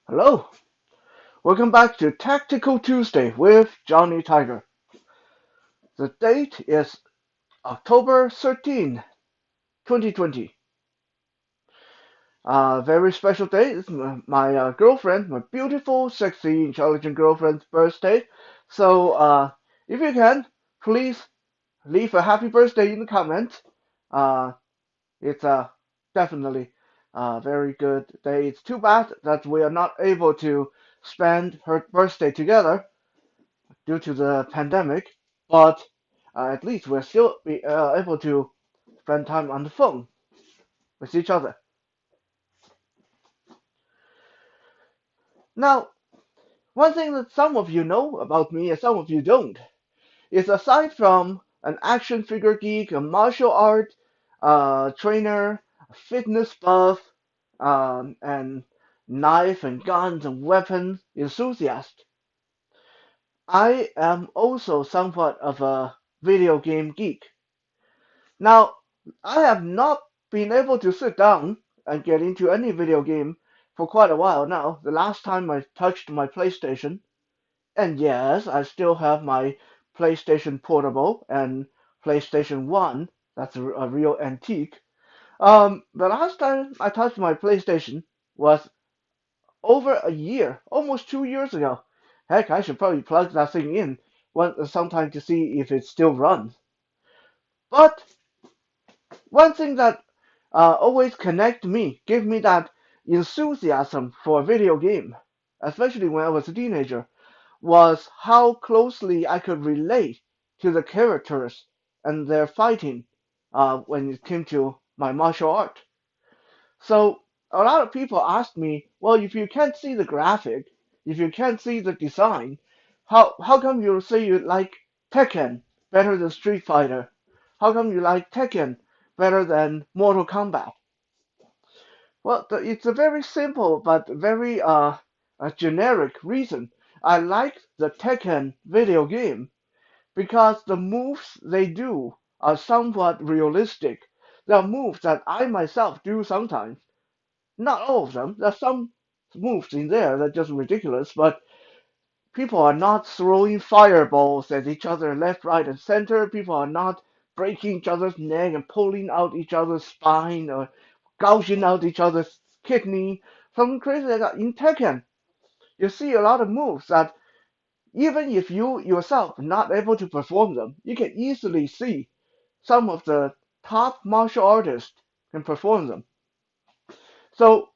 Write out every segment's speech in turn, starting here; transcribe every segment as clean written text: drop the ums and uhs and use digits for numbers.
Hello, welcome back to Tactical Tuesday with Johnny Tiger. The date is October 13, 2020. Very special day. It's my girlfriend, my beautiful, sexy, intelligent girlfriend's birthday. So, if you can, please leave a happy birthday in the comments. Uh, it's definitely a very good day. It's too bad that we are not able to spend her birthday together due to the pandemic, but at least we're still able to spend time on the phone with each other. Now, one thing that some of you know about me and some of you don't is aside from an action figure geek, a martial art trainer, a fitness buff, and knife and guns and weapons enthusiast, I am also somewhat of a video game geek. Now, I have not been able to sit down and get into any video game for quite a while now. The last time I touched my PlayStation, and yes, I still have my PlayStation Portable and PlayStation 1. That's a real antique. The last time I touched my PlayStation was over a year, almost 2 years ago. Heck, I should probably plug that thing in sometime to see if it still runs. But one thing that always give me that enthusiasm for a video game, especially when I was a teenager, was how closely I could relate to the characters and their fighting when it came to my martial art. So a lot of people ask me, well, if you can't see the graphic, if you can't see the design, how come you say you like Tekken better than Street Fighter? How come you like Tekken better than Mortal Kombat? Well, it's a very simple but very a generic reason. I like the Tekken video game because the moves they do are somewhat realistic. There are moves that I myself do sometimes. Not all of them. There's some moves in there that are just ridiculous, but people are not throwing fireballs at each other left, right, and center. People are not breaking each other's neck and pulling out each other's spine or gouging out each other's kidney. Something crazy like that. In Tekken, you see a lot of moves that even if you yourself not able to perform them, you can easily see some of the top martial artists can perform them. So,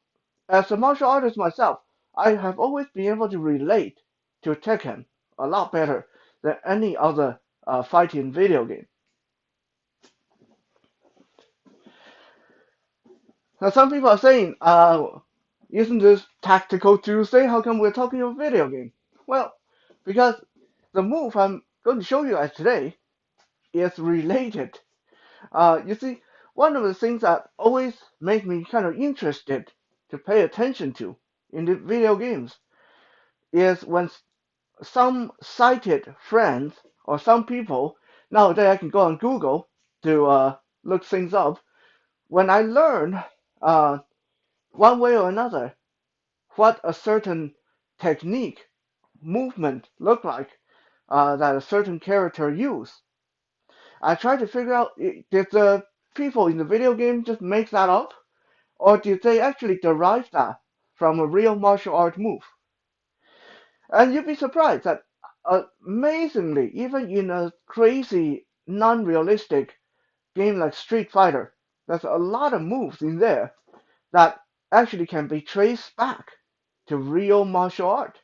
as a martial artist myself, I have always been able to relate to Tekken a lot better than any other fighting video game. Now, some people are saying, isn't this Tactical Tuesday? How come we're talking about video game? Well, because the move I'm going to show you guys today is related. You see, one of the things that always make me kind of interested to pay attention to in the video games is when some sighted friends or some people, nowadays I can go on Google to look things up. When I learn uh, one way or another what a certain technique, movement look like that a certain character use, I try to figure out did the people in the video game just make that up, or did they actually derive that from a real martial art move? And you'd be surprised that amazingly, even in a crazy, non-realistic game like Street Fighter, there's a lot of moves in there that actually can be traced back to real martial art.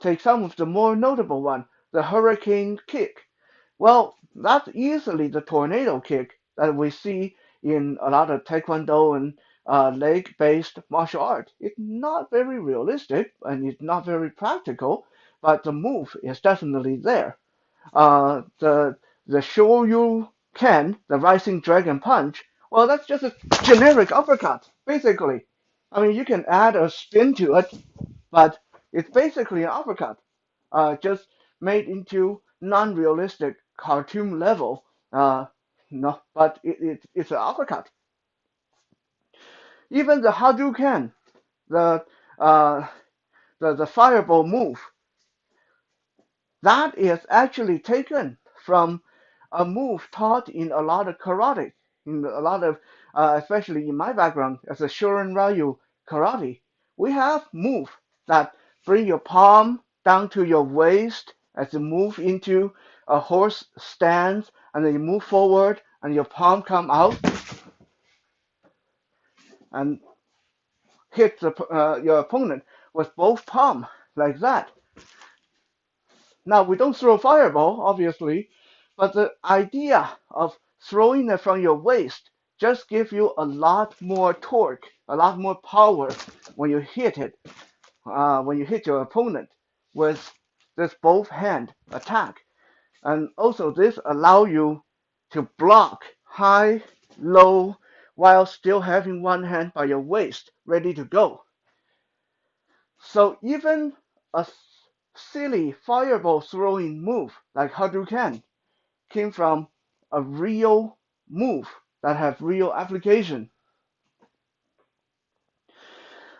Take some of the more notable one, the Hurricane Kick. Well, that's easily the tornado kick that we see in a lot of Taekwondo and leg-based martial art. It's not very realistic and it's not very practical, but the move is definitely there. The Shoryu Ken, the Rising Dragon Punch, well, that's just a generic uppercut, basically. I mean, you can add a spin to it, but it's basically an uppercut, just made into non-realistic cartoon level. No, but it's an uppercut. Even the Hadouken, the uh, the fireball move, that is actually taken from a move taught in a lot of karate, in a lot of, especially in my background as a Shorin Ryu karate. We have move that bring your palm down to your waist as you move into a horse stance, and then you move forward, and your palm come out and hit your opponent with both palm like that. Now, we don't throw fireball, obviously, but the idea of throwing it from your waist just gives you a lot more torque, a lot more power when you hit it, when you hit your opponent with this both hand attack. And also this allow you to block high, low, while still having one hand by your waist ready to go. So even a silly fireball throwing move like Hadouken came from a real move that have real application.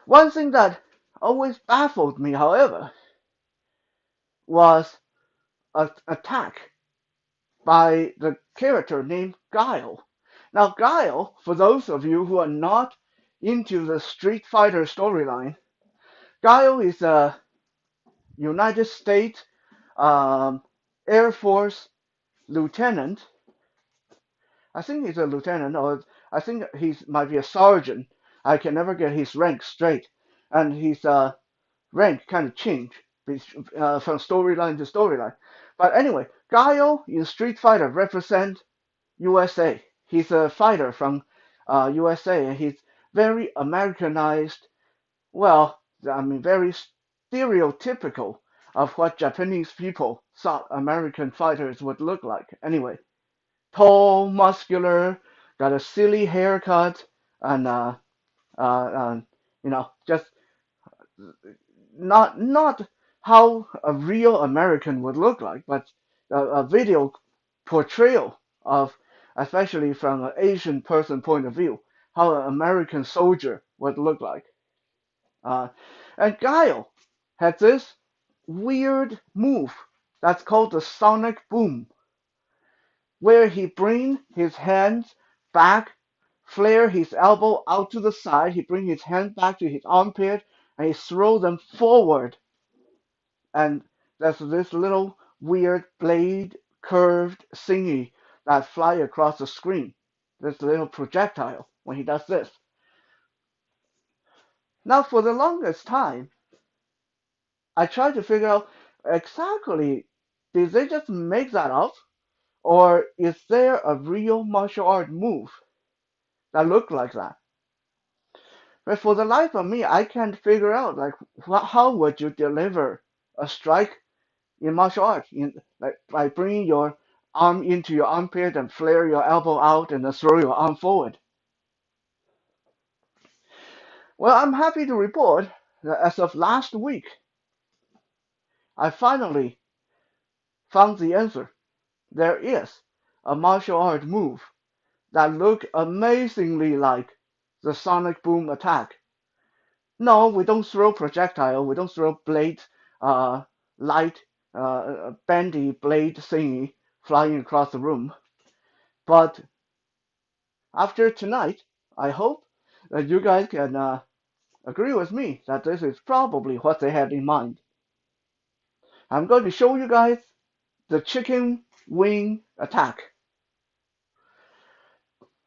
One thing that always baffled me, however, was an attack by the character named Guile. Now, Guile, for those of you who are not into the Street Fighter storyline, Guile is a United States Air Force lieutenant. I think he's a lieutenant, or I think he might be a sergeant. I can never get his rank straight, and his rank kind of changed from storyline to storyline. But anyway, Guile in Street Fighter represent USA. He's a fighter from USA, and he's very Americanized. Well, I mean, very stereotypical of what Japanese people thought American fighters would look like. Anyway, tall, muscular, got a silly haircut, and just not how a real American would look like, but a video portrayal of, especially from an Asian person point of view, how an American soldier would look like. Uh, and Guile had this weird move that's called the sonic boom, where he bring his hands back, flare his elbow out to the side, he bring his hand back to his armpit, and he throw them forward. And there's this little weird blade curved thingy that fly across the screen. This little projectile when he does this. Now, for the longest time, I tried to figure out exactly, did they just make that up? Or is there a real martial art move that look like that? But for the life of me, I can't figure out like how would you deliver a strike in martial art, like by bringing your arm into your armpit and flare your elbow out and then throw your arm forward. Well, I'm happy to report that as of last week, I finally found the answer. There is a martial art move that look amazingly like the sonic boom attack. No, we don't throw projectile. We don't throw blade, light, bendy blade thingy flying across the room. But after tonight, I hope that you guys can agree with me that this is probably what they had in mind. I'm going to show you guys the chicken wing attack.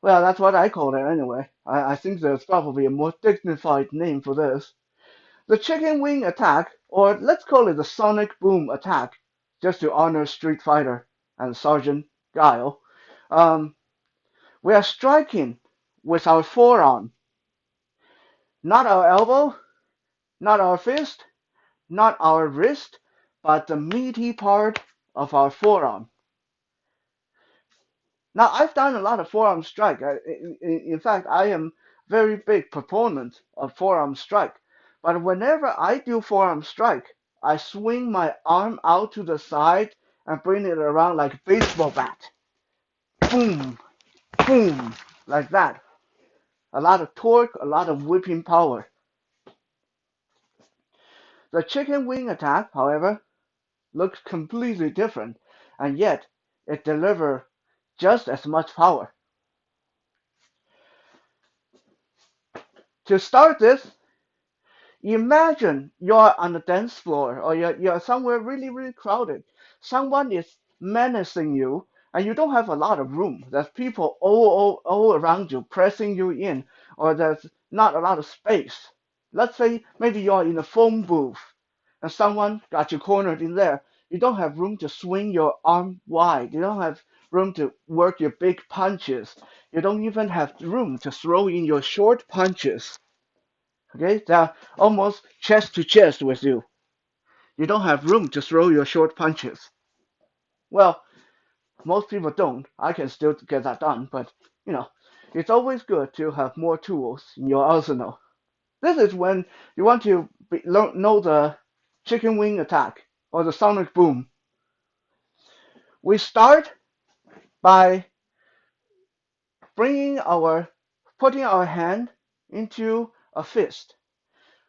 Well, that's what I call it anyway. I think there's probably a more dignified name for this. The chicken wing attack, or let's call it the sonic boom attack, just to honor Street Fighter and Sergeant Guile. Um, we are striking with our forearm, not our elbow, not our fist, not our wrist, but the meaty part of our forearm. Now, I've done a lot of forearm strike. In fact, I am very big proponent of forearm strike. But whenever I do forearm strike, I swing my arm out to the side and bring it around like a baseball bat. Boom, boom, like that. A lot of torque, a lot of whipping power. The chicken wing attack, however, looks completely different, and yet it delivers just as much power. To start this, imagine you're on a dance floor or you're somewhere really, really crowded. Someone is menacing you and you don't have a lot of room. There's people all around you pressing you in, or there's not a lot of space. Let's say maybe you're in a phone booth and someone got you cornered in there. You don't have room to swing your arm wide. You don't have room to work your big punches. You don't even have room to throw in your short punches. Okay, they're almost chest to chest with you. You don't have room to throw your short punches. Well, most people don't. I can still get that done, but you know, it's always good to have more tools in your arsenal. This is when you want to know the chicken wing attack or the sonic boom. We start by putting our hand into a fist.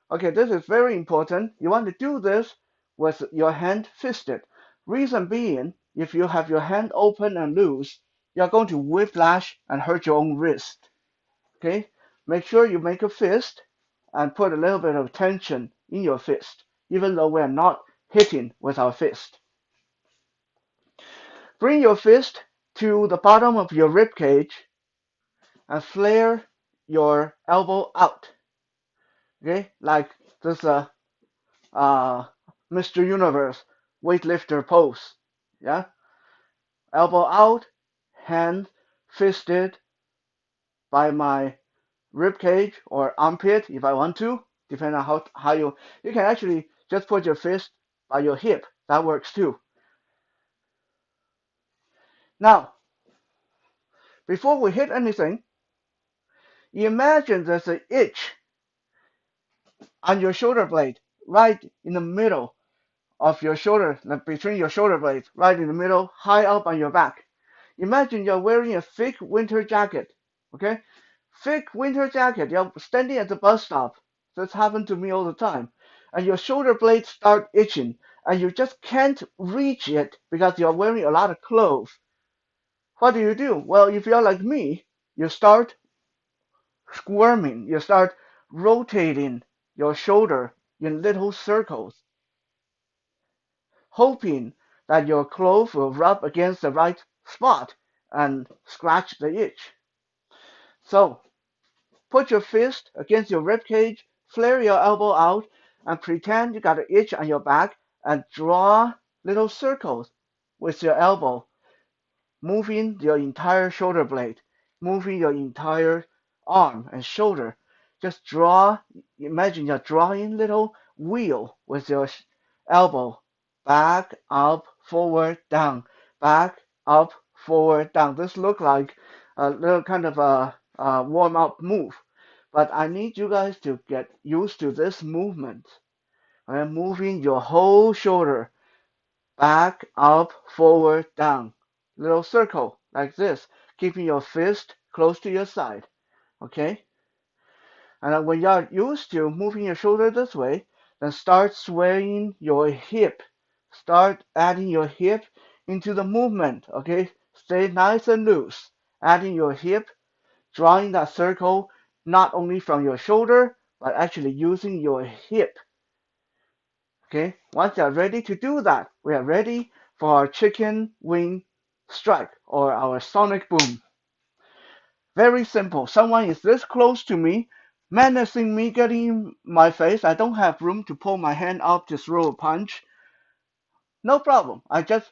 Okay, this is very important. You want to do this with your hand fisted. Reason being, if you have your hand open and loose, you're going to whiplash and hurt your own wrist. Okay, make sure you make a fist and put a little bit of tension in your fist, even though we're not hitting with our fist. Bring your fist to the bottom of your rib cage and flare your elbow out. Okay, like this Mr. Universe weightlifter pose. Yeah, elbow out, hand fisted by my rib cage or armpit if I want to, depending on how you can actually just put your fist by your hip. That works too. Now, before we hit anything, imagine there's an itch on your shoulder blade right in the middle of your shoulder, between your shoulder blades, right in the middle, high up on your back. Imagine you're wearing a thick winter jacket, okay? Thick winter jacket. You're standing at the bus stop. This happens to me all the time. And your shoulder blades start itching, and you just can't reach it because you're wearing a lot of clothes. What do? Well, if you're like me, you start squirming. You start rotating your shoulder in little circles, hoping that your clothes will rub against the right spot and scratch the itch. So put your fist against your rib cage, flare your elbow out, and pretend you got an itch on your back and draw little circles with your elbow, moving your entire shoulder blade, moving your entire arm and shoulder. Just draw, imagine you're drawing little wheel with your elbow, back, up, forward, down, back, up, forward, down. This looks like a little kind of a warm-up move, but I need you guys to get used to this movement. I'm moving your whole shoulder, back, up, forward, down. Little circle like this, keeping your fist close to your side. Okay? And when you're used to moving your shoulder this way, then start swaying your hip. Start adding your hip into the movement. Okay? Stay nice and loose. Adding your hip, drawing that circle not only from your shoulder, but actually using your hip. Okay, once you're ready to do that, we are ready for our chicken wing strike or our sonic boom. Very simple. Someone is this close to me, menacing me, getting in my face. I don't have room to pull my hand up to throw a punch. No problem. I just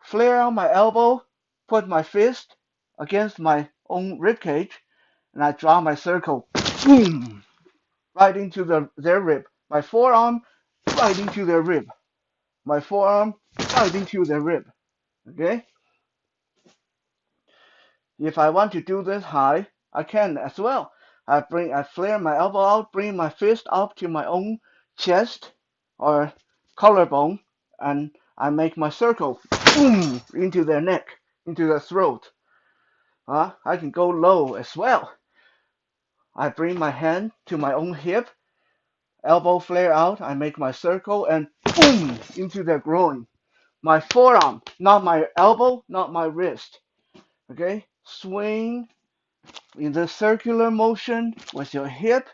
flare out my elbow, put my fist against my own ribcage, and I draw my circle. Boom! Right into their rib. My forearm right into their rib. My forearm right into their rib. Okay? If I want to do this high, I can as well. I flare my elbow out, bring my fist up to my own chest or collarbone, and I make my circle. Boom! Into their neck, into their throat. I can go low as well. I bring my hand to my own hip elbow flare out, I make my circle and boom into their groin. My forearm, not my elbow, not my wrist. Okay? Swing in the circular motion with your hip,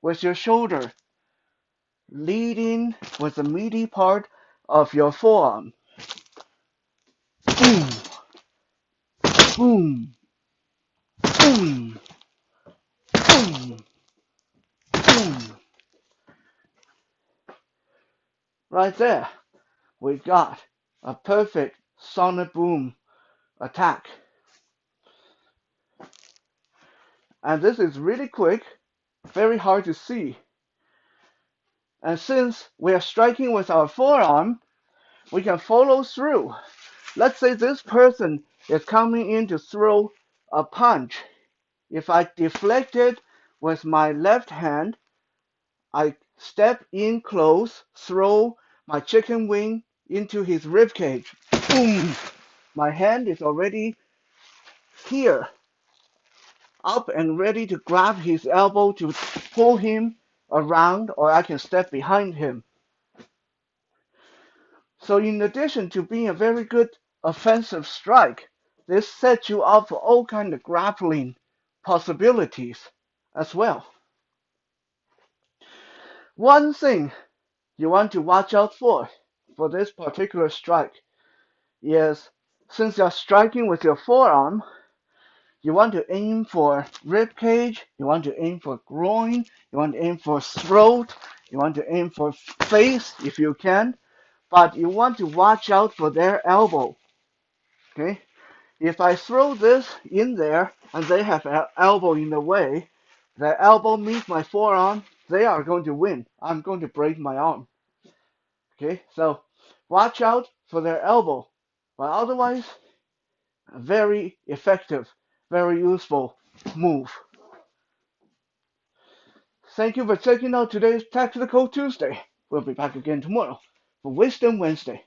with your shoulder, leading with the meaty part of your forearm. Boom, boom, boom, boom, boom. Right there, we got a perfect sonic boom attack. And this is really quick, very hard to see. And since we are striking with our forearm, we can follow through. Let's say this person is coming in to throw a punch. If I deflect it with my left hand, I step in close, throw my chicken wing into his ribcage. Boom! My hand is already here, up and ready to grab his elbow to pull him around, or I can step behind him. So in addition to being a very good offensive strike, this sets you up for all kinds of grappling possibilities as well. One thing you want to watch out for this particular strike is, since you're striking with your forearm, you want to aim for rib cage, you want to aim for groin, you want to aim for throat, you want to aim for face if you can, but you want to watch out for their elbow. Okay? If I throw this in there and they have an elbow in the way, the elbow meets my forearm, they are going to win. I'm going to break my arm. Okay, so watch out for their elbow. But otherwise, a very effective, very useful move. Thank you for checking out today's Tactical Tuesday. We'll be back again tomorrow for Wisdom Wednesday.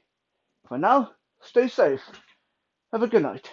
For now, stay safe. Have a good night.